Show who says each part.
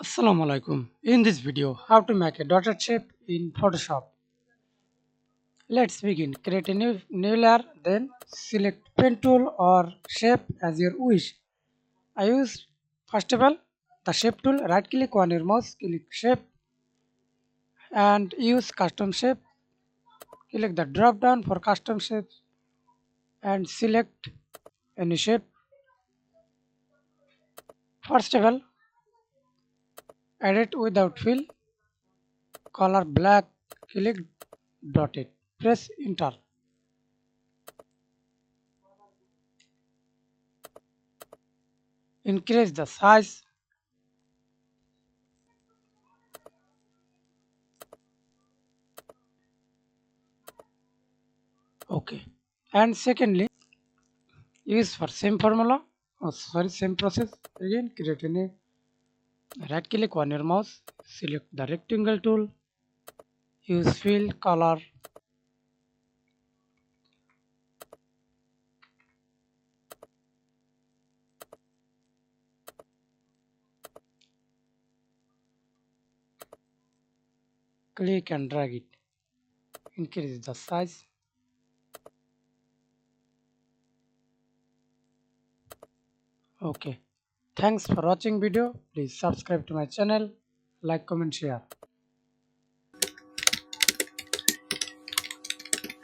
Speaker 1: Assalamu alaikum. In this video, how to make a dotted shape in Photoshop. Let's begin. Create a new layer, then select pen tool or shape as your wish. I use first of all the shape tool. Right click on your mouse, click shape and use custom shape. Click the drop down for custom shapes and select any shape. First of all, edit without fill, color black, click dotted. Press enter. Increase the size. Okay. And secondly, use for same formula, same process. Again, create a new, right click on your mouse, select the rectangle tool, use fill color, click and drag it. Increase the size. Okay. Thanks for watching video. Please subscribe to my channel, like, comment, share.